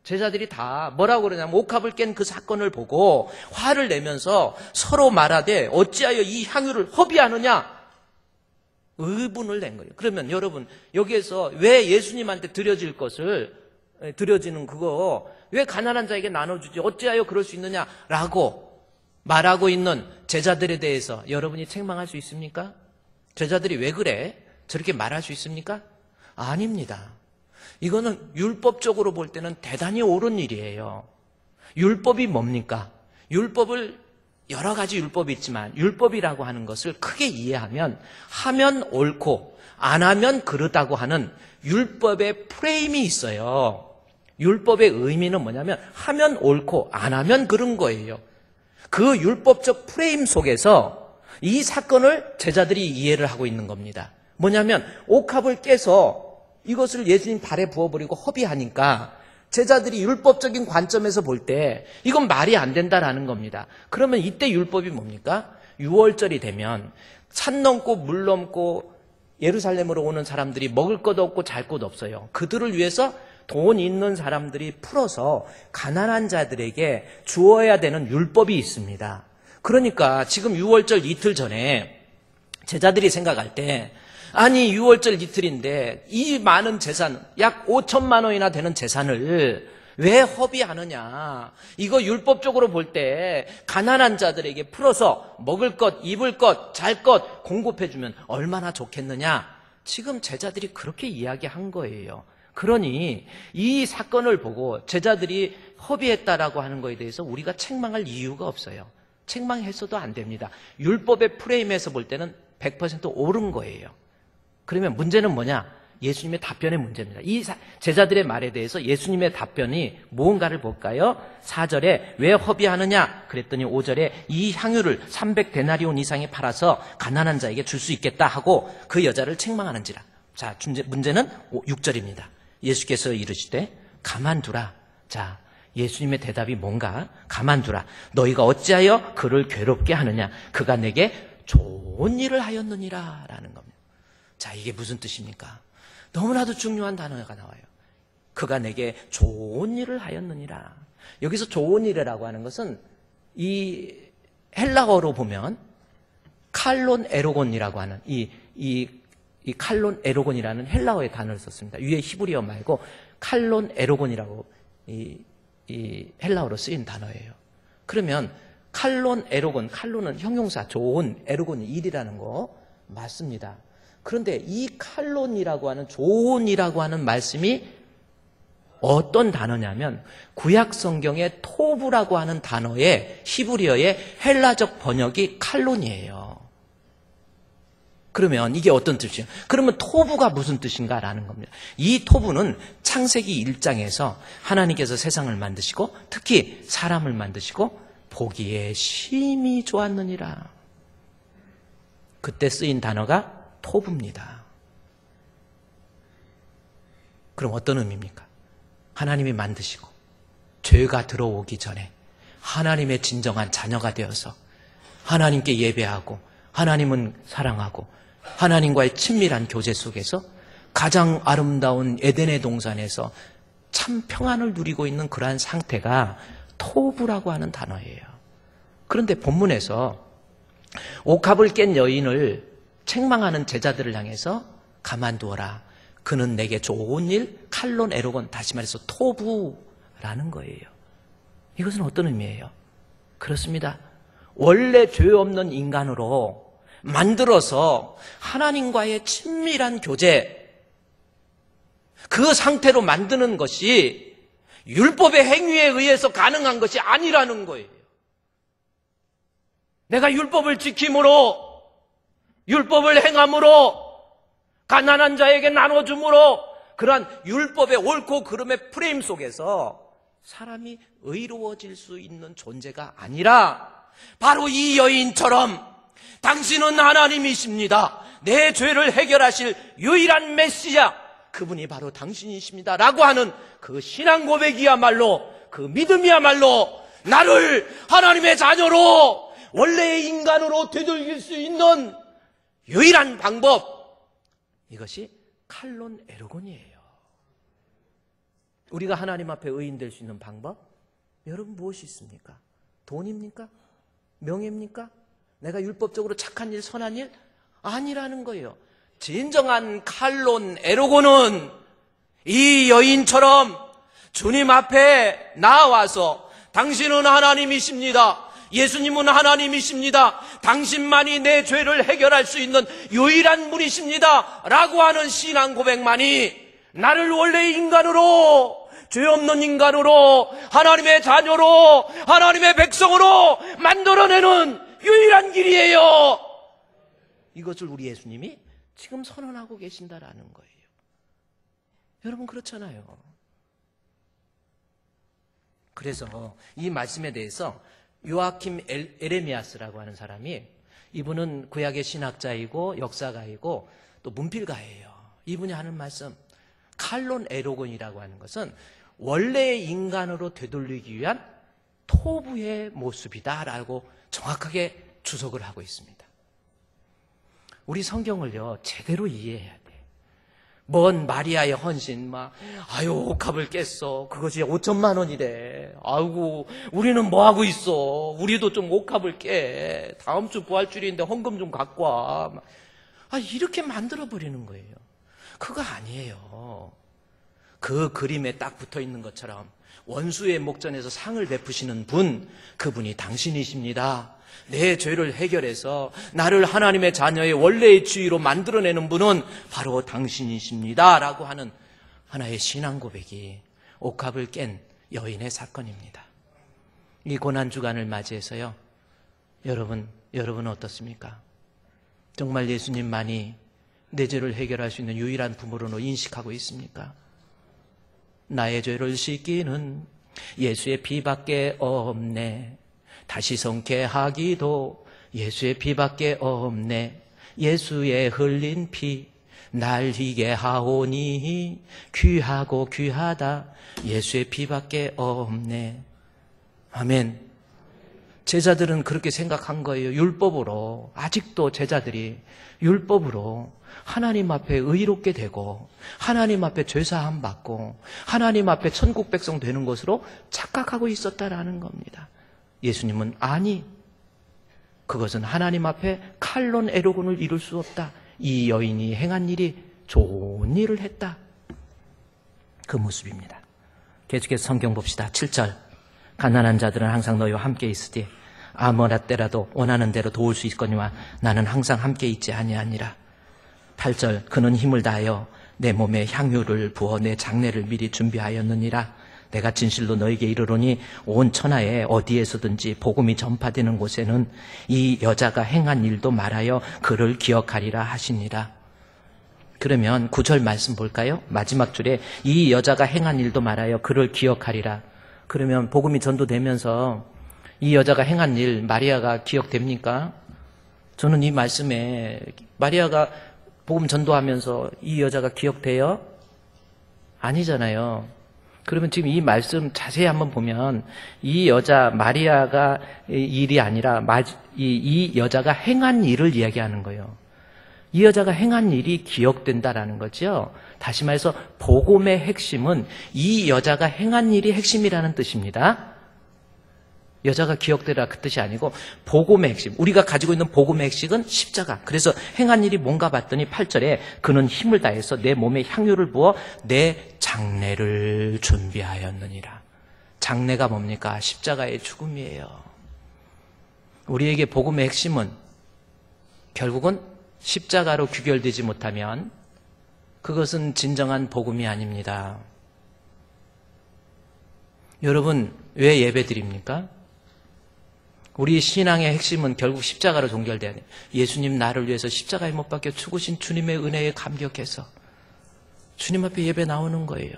제자들이 다 뭐라고 그러냐면 옥합을 깬 그 사건을 보고 화를 내면서 서로 말하되 어찌하여 이 향유를 허비하느냐 의분을 낸 거예요. 그러면 여러분 여기에서 왜 예수님한테 드려지는 그거 왜 가난한 자에게 나눠주지 어찌하여 그럴 수 있느냐라고 말하고 있는 제자들에 대해서 여러분이 책망할 수 있습니까? 제자들이 왜 그래? 저렇게 말할 수 있습니까? 아닙니다. 이거는 율법적으로 볼 때는 대단히 옳은 일이에요. 율법이 뭡니까? 율법을 여러 가지 율법이 있지만 율법이라고 하는 것을 크게 이해하면 하면 옳고 안 하면 그르다고 하는 율법의 프레임이 있어요. 율법의 의미는 뭐냐면 하면 옳고 안 하면 그른 거예요. 그 율법적 프레임 속에서 이 사건을 제자들이 이해를 하고 있는 겁니다. 뭐냐면 옥합을 깨서 이것을 예수님 발에 부어버리고 허비하니까 제자들이 율법적인 관점에서 볼 때 이건 말이 안 된다라는 겁니다. 그러면 이때 율법이 뭡니까? 6월절이 되면 산 넘고 물 넘고 예루살렘으로 오는 사람들이 먹을 것 없고 잘 곳 없어요. 그들을 위해서 돈 있는 사람들이 풀어서 가난한 자들에게 주어야 되는 율법이 있습니다. 그러니까 지금 6월절 이틀 전에 제자들이 생각할 때 아니 6월절 이틀인데 이 많은 재산 약 5천만 원이나 되는 재산을 왜 허비하느냐. 이거 율법적으로 볼 때 가난한 자들에게 풀어서 먹을 것, 입을 것, 잘 것 공급해주면 얼마나 좋겠느냐. 지금 제자들이 그렇게 이야기한 거예요. 그러니 이 사건을 보고 제자들이 허비했다라고 하는 거에 대해서 우리가 책망할 이유가 없어요. 책망했어도 안 됩니다. 율법의 프레임에서 볼 때는 100% 옳은 거예요. 그러면 문제는 뭐냐? 예수님의 답변의 문제입니다. 이 제자들의 말에 대해서 예수님의 답변이 뭔가를 볼까요? 4절에 왜 허비하느냐? 그랬더니 5절에 이 향유를 300데나리온 이상에 팔아서 가난한 자에게 줄 수 있겠다 하고 그 여자를 책망하는지라. 자, 문제는 6절입니다. 예수께서 이르시되 가만두라. 자, 예수님의 대답이 뭔가? 가만두라. 너희가 어찌하여 그를 괴롭게 하느냐? 그가 내게 좋은 일을 하였느니라 라는 겁니다. 자, 이게 무슨 뜻입니까? 너무나도 중요한 단어가 나와요. 그가 내게 좋은 일을 하였느니라. 여기서 좋은 일이라고 하는 것은 이 헬라어로 보면 칼론 에로곤이라고 하는 이 칼론 에로곤이라는 헬라어의 단어를 썼습니다. 위에 히브리어 말고 칼론 에로곤이라고 이 헬라어로 쓰인 단어예요. 그러면 칼론 에로곤, 칼론은 형용사, 좋은, 에로곤이 일이라는 거 맞습니다. 그런데 이 칼론이라고 하는 좋은이라고 하는 말씀이 어떤 단어냐면 구약 성경의 토부라고 하는 단어의 히브리어의 헬라적 번역이 칼론이에요. 그러면 이게 어떤 뜻이에요? 그러면 토부가 무슨 뜻인가라는 겁니다. 이 토부는 창세기 1장에서 하나님께서 세상을 만드시고 특히 사람을 만드시고 보기에 심히 좋았느니라. 그때 쓰인 단어가 토부입니다. 그럼 어떤 의미입니까? 하나님이 만드시고 죄가 들어오기 전에 하나님의 진정한 자녀가 되어서 하나님께 예배하고 하나님은 사랑하고 하나님과의 친밀한 교제 속에서 가장 아름다운 에덴의 동산에서 참 평안을 누리고 있는 그러한 상태가 토부라고 하는 단어예요. 그런데 본문에서 옥합을 깬 여인을 책망하는 제자들을 향해서 가만두어라. 그는 내게 좋은 일, 칼론 에로곤, 다시 말해서 토부라는 거예요. 이것은 어떤 의미예요? 그렇습니다. 원래 죄 없는 인간으로 만들어서 하나님과의 친밀한 교제, 그 상태로 만드는 것이 율법의 행위에 의해서 가능한 것이 아니라는 거예요. 내가 율법을 지킴으로, 율법을 행함으로, 가난한 자에게 나눠줌으로, 그러한 율법의 옳고 그름의 프레임 속에서 사람이 의로워질 수 있는 존재가 아니라 바로 이 여인처럼 당신은 하나님이십니다. 내 죄를 해결하실 유일한 메시아, 그분이 바로 당신이십니다. 라고 하는 그 신앙 고백이야말로, 그 믿음이야말로 나를 하나님의 자녀로, 원래의 인간으로 되돌릴 수 있는 유일한 방법, 이것이 칼론 에르곤이에요. 우리가 하나님 앞에 의인 될 수 있는 방법, 여러분 무엇이 있습니까? 돈입니까? 명예입니까? 내가 율법적으로 착한 일, 선한 일? 아니라는 거예요. 진정한 칼론 에르곤은 이 여인처럼 주님 앞에 나와서 당신은 하나님이십니다. 예수님은 하나님이십니다. 당신만이 내 죄를 해결할 수 있는 유일한 분이십니다. 라고 하는 신앙 고백만이 나를 원래의 인간으로, 죄 없는 인간으로, 하나님의 자녀로, 하나님의 백성으로 만들어내는 유일한 길이에요. 이것을 우리 예수님이 지금 선언하고 계신다라는 거예요. 여러분 그렇잖아요. 그래서 이 말씀에 대해서 요아킴 에레미아스라고 하는 사람이, 이분은 구약의 신학자이고 역사가이고 또 문필가예요. 이분이 하는 말씀, 칼론 에로곤이라고 하는 것은 원래의 인간으로 되돌리기 위한 토부의 모습이다라고 정확하게 주석을 하고 있습니다. 우리 성경을요 제대로 이해해야 돼. 뭔 마리아의 헌신, 아유 옥합을 깼어, 그것이 5천만 원이래. 아이고 우리는 뭐 하고 있어, 우리도 좀 옥합을 깨, 다음 주 부활주일인데 헌금 좀 갖고 와. 이렇게 만들어 버리는 거예요. 그거 아니에요. 그 그림에 딱 붙어 있는 것처럼 원수의 목전에서 상을 베푸시는 분, 그분이 당신이십니다. 내 죄를 해결해서 나를 하나님의 자녀의 원래의 지위로 만들어내는 분은 바로 당신이십니다. 라고 하는 하나의 신앙 고백이 옥합을 깬 여인의 사건입니다. 이 고난주간을 맞이해서요, 여러분 어떻습니까? 정말 예수님만이 내 죄를 해결할 수 있는 유일한 부모로 인식하고 있습니까? 나의 죄를 씻기는 예수의 피밖에 없네. 다시 성케 하기도 예수의 피밖에 없네. 예수의 흘린 피 날 희게 하오니 귀하고 귀하다. 예수의 피밖에 없네. 아멘. 제자들은 그렇게 생각한 거예요. 율법으로, 아직도 제자들이 율법으로 하나님 앞에 의롭게 되고 하나님 앞에 죄사함 받고 하나님 앞에 천국 백성 되는 것으로 착각하고 있었다라는 겁니다. 예수님은 아니, 그것은 하나님 앞에 칼론 에르곤을 이룰 수 없다. 이 여인이 행한 일이 좋은 일을 했다. 그 모습입니다. 계속해서 성경 봅시다. 7절. 가난한 자들은 항상 너희와 함께 있으되 아무나 때라도 원하는 대로 도울 수 있거니와 나는 항상 함께 있지 아니하니라. 8절. 그는 힘을 다하여 내 몸에 향유를 부어 내 장례를 미리 준비하였느니라. 내가 진실로 너에게 이르노니 온 천하에 어디에서든지 복음이 전파되는 곳에는 이 여자가 행한 일도 말하여 그를 기억하리라 하시니라. 그러면 9절 말씀 볼까요? 마지막 줄에 이 여자가 행한 일도 말하여 그를 기억하리라. 그러면 복음이 전도되면서 이 여자가 행한 일, 마리아가 기억됩니까? 저는 이 말씀에 마리아가 복음 전도하면서 이 여자가 기억돼요? 아니잖아요. 그러면 지금 이 말씀 자세히 한번 보면 이 여자 마리아가 일이 아니라 이 여자가 행한 일을 이야기하는 거예요. 이 여자가 행한 일이 기억된다라는 거죠. 다시 말해서 복음의 핵심은 이 여자가 행한 일이 핵심이라는 뜻입니다. 여자가 기억되라 그 뜻이 아니고 복음의 핵심, 우리가 가지고 있는 복음의 핵심은 십자가. 그래서 행한 일이 뭔가 봤더니 8절에 그는 힘을 다해서 내 몸에 향유를 부어 내 장례를 준비하였느니라. 장례가 뭡니까? 십자가의 죽음이에요. 우리에게 복음의 핵심은 결국은 십자가로 귀결되지 못하면 그것은 진정한 복음이 아닙니다. 여러분, 왜 예배드립니까? 우리 신앙의 핵심은 결국 십자가로 종결돼야 돼요. 예수님 나를 위해서 십자가에 못 박혀 죽으신 주님의 은혜에 감격해서 주님 앞에 예배 나오는 거예요.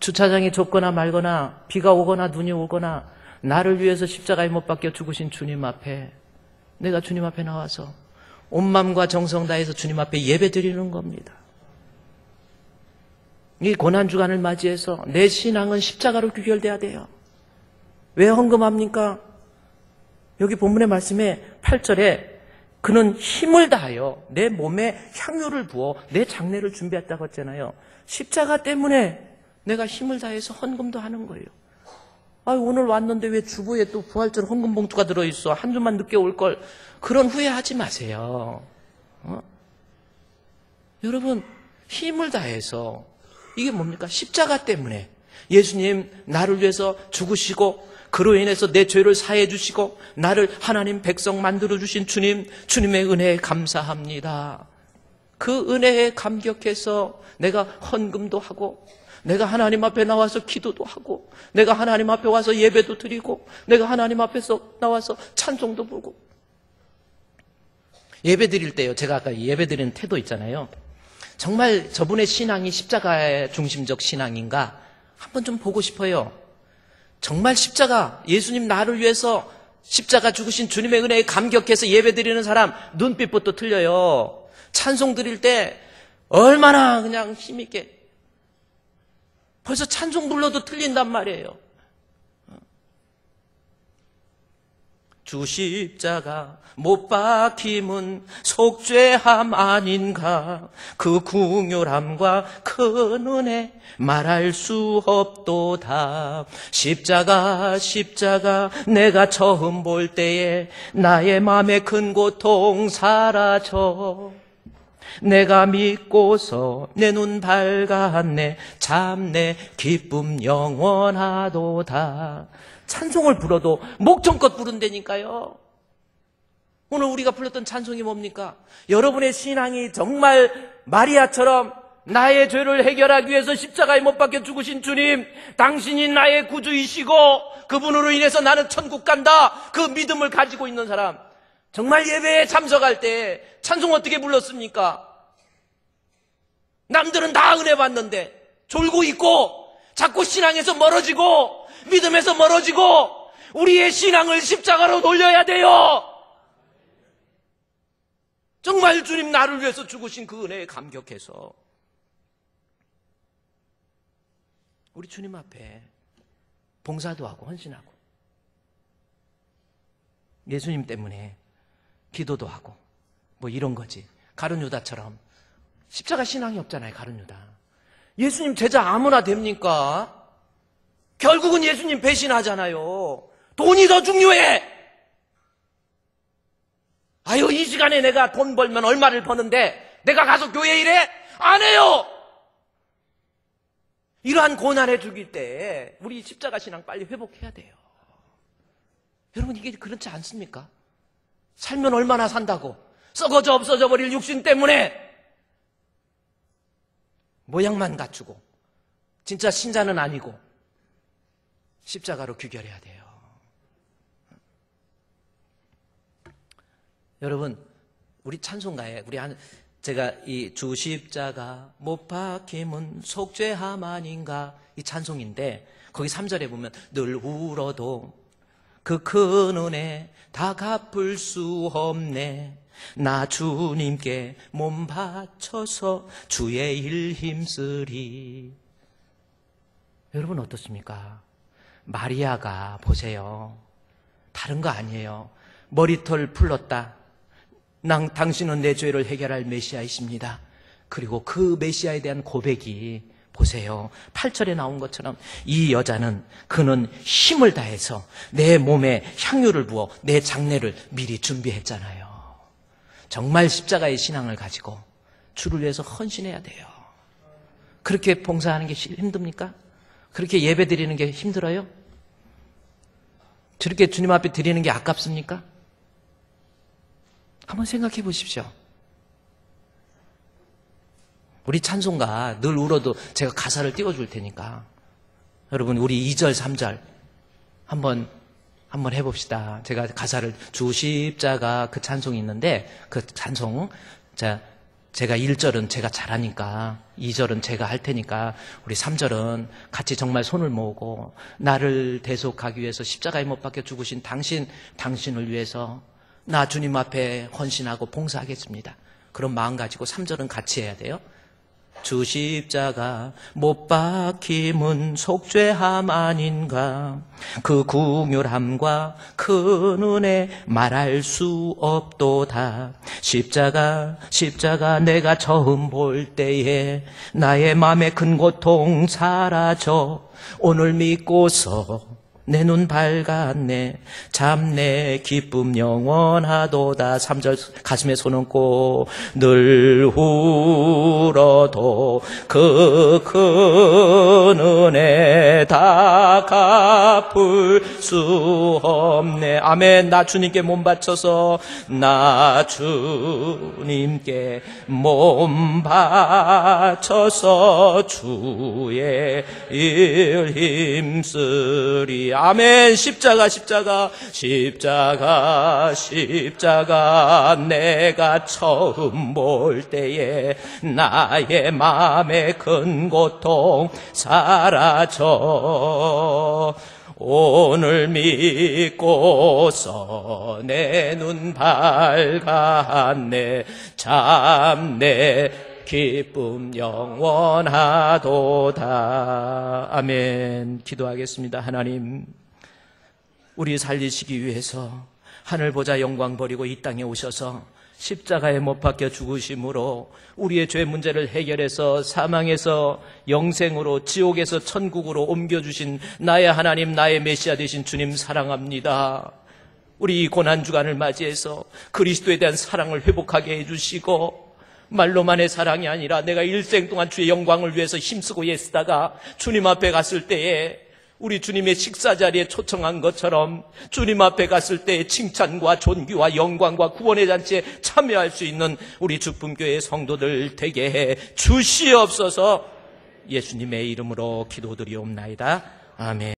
주차장이 좁거나 말거나 비가 오거나 눈이 오거나 나를 위해서 십자가에 못 박혀 죽으신 주님 앞에 내가 주님 앞에 나와서 온 마음과 정성 다해서 주님 앞에 예배 드리는 겁니다. 이 고난주간을 맞이해서 내 신앙은 십자가로 귀결돼야 돼요. 왜 헌금합니까? 여기 본문의 말씀에 8절에 그는 힘을 다하여 내 몸에 향유를 부어 내 장례를 준비했다고 했잖아요. 십자가 때문에 내가 힘을 다해서 헌금도 하는 거예요. 오늘 왔는데 왜 주부에 또 부활절 헌금 봉투가 들어있어. 한 주만 늦게 올 걸. 그런 후회하지 마세요. 여러분, 힘을 다해서 이게 뭡니까? 십자가 때문에 예수님 나를 위해서 죽으시고 그로 인해서 내 죄를 사해 주시고 나를 하나님 백성 만들어 주신 주님, 주님의 은혜에 감사합니다. 그 은혜에 감격해서 내가 헌금도 하고 내가 하나님 앞에 나와서 기도도 하고 내가 하나님 앞에 와서 예배도 드리고 내가 하나님 앞에서 나와서 찬송도 부르고. 예배 드릴 때요, 제가 아까 예배 드리는 태도 있잖아요. 정말 저분의 신앙이 십자가 중심적 신앙인가 한번 좀 보고 싶어요. 정말 십자가, 예수님 나를 위해서 십자가 죽으신 주님의 은혜에 감격해서 예배 드리는 사람 눈빛부터 틀려요. 찬송 드릴 때 얼마나 그냥 힘있게 벌써 찬송 불러도 틀린단 말이에요. 주 십자가 못 박힘은 속죄함 아닌가. 그 궁휼함과 큰 은혜 말할 수 없도다. 십자가 십자가 내가 처음 볼 때에 나의 맘의 큰 고통 사라져. 내가 믿고서 내 눈 밝았네. 참 내 기쁨 영원하도다. 찬송을 불러도 목청껏 부른다니까요. 오늘 우리가 불렀던 찬송이 뭡니까? 여러분의 신앙이 정말 마리아처럼 나의 죄를 해결하기 위해서 십자가에 못 박혀 죽으신 주님, 당신이 나의 구주이시고 그분으로 인해서 나는 천국 간다, 그 믿음을 가지고 있는 사람, 정말 예배에 참석할 때 찬송 어떻게 불렀습니까? 남들은 다 은혜 받는데 졸고 있고 자꾸 신앙에서 멀어지고 믿음에서 멀어지고 우리의 신앙을 십자가로 돌려야 돼요. 정말 주님 나를 위해서 죽으신 그 은혜에 감격해서 우리 주님 앞에 봉사도 하고 헌신하고 예수님 때문에 기도도 하고 뭐 이런 거지. 가룟 유다처럼 십자가 신앙이 없잖아요. 가룟 유다. 예수님 제자 아무나 됩니까? 결국은 예수님 배신하잖아요. 돈이 더 중요해. 아유, 이 시간에 내가 돈 벌면 얼마를 버는데 내가 가서 교회 일해? 안 해요. 이러한 고난에 죽일 때 우리 십자가 신앙 빨리 회복해야 돼요. 여러분, 이게 그렇지 않습니까? 살면 얼마나 산다고 썩어져 없어져 버릴 육신 때문에 모양만 갖추고 진짜 신자는 아니고 십자가로 귀결해야 돼요. 여러분, 우리 찬송가에 제가 이 주 십자가 못 박힘은 속죄함 아닌가 이 찬송인데 거기 3절에 보면 늘 울어도 그 큰 은혜 다 갚을 수 없네. 나 주님께 몸 바쳐서 주의 일 힘쓰리. 여러분 어떻습니까? 마리아가 보세요. 다른 거 아니에요. 머리털 풀렀다. 당신은 내 죄를 해결할 메시아이십니다. 그리고 그 메시아에 대한 고백이 보세요. 8절에 나온 것처럼 이 여자는 그는 힘을 다해서 내 몸에 향유를 부어 내 장례를 미리 준비했잖아요. 정말 십자가의 신앙을 가지고 주를 위해서 헌신해야 돼요. 그렇게 봉사하는 게 힘듭니까? 그렇게 예배 드리는 게 힘들어요? 저렇게 주님 앞에 드리는 게 아깝습니까? 한번 생각해 보십시오. 우리 찬송가 늘 울어도 제가 가사를 띄워줄 테니까 여러분 우리 2절 3절 한번 해봅시다. 제가 가사를 주 십자가 그 찬송이 있는데 그 찬송 제가 1절은 제가 잘하니까 2절은 제가 할 테니까 우리 3절은 같이 정말 손을 모으고 나를 대속하기 위해서 십자가에 못 박혀 죽으신 당신을 위해서 나 주님 앞에 헌신하고 봉사하겠습니다. 그런 마음 가지고 3절은 같이 해야 돼요. 주 십자가 못 박힘은 속죄함 아닌가 그 궁휼함과 큰 은혜 말할 수 없도다. 십자가 내가 처음 볼 때에 나의 맘에 큰 고통 사라져 오늘 믿고서 내 눈 밝았네 잡내 기쁨 영원하도다. 3절 가슴에 손 얹고 늘 울어도 그 큰 은혜 다 갚을 수 없네. 아멘. 나 주님께 몸 바쳐서 나 주님께 몸 바쳐서 주의 일 힘쓰리. 아멘. 십자가 내가 처음 볼 때에 나의 마음에 큰 고통 사라져 오늘 믿고서 내 눈 밝았네 잡내 기쁨 영원하도다. 아멘. 기도하겠습니다. 하나님, 우리 살리시기 위해서 하늘 보좌 영광 버리고 이 땅에 오셔서 십자가에 못 박혀 죽으심으로 우리의 죄 문제를 해결해서 사망에서 영생으로 지옥에서 천국으로 옮겨주신 나의 하나님, 나의 메시아 되신 주님 사랑합니다. 우리 이 고난주간을 맞이해서 그리스도에 대한 사랑을 회복하게 해주시고 말로만의 사랑이 아니라 내가 일생 동안 주의 영광을 위해서 힘쓰고 애쓰다가 주님 앞에 갔을 때에 우리 주님의 식사 자리에 초청한 것처럼 주님 앞에 갔을 때의 칭찬과 존귀와 영광과 구원의 잔치에 참여할 수 있는 우리 주품교회 성도들 되게 해 주시옵소서. 예수님의 이름으로 기도드리옵나이다. 아멘.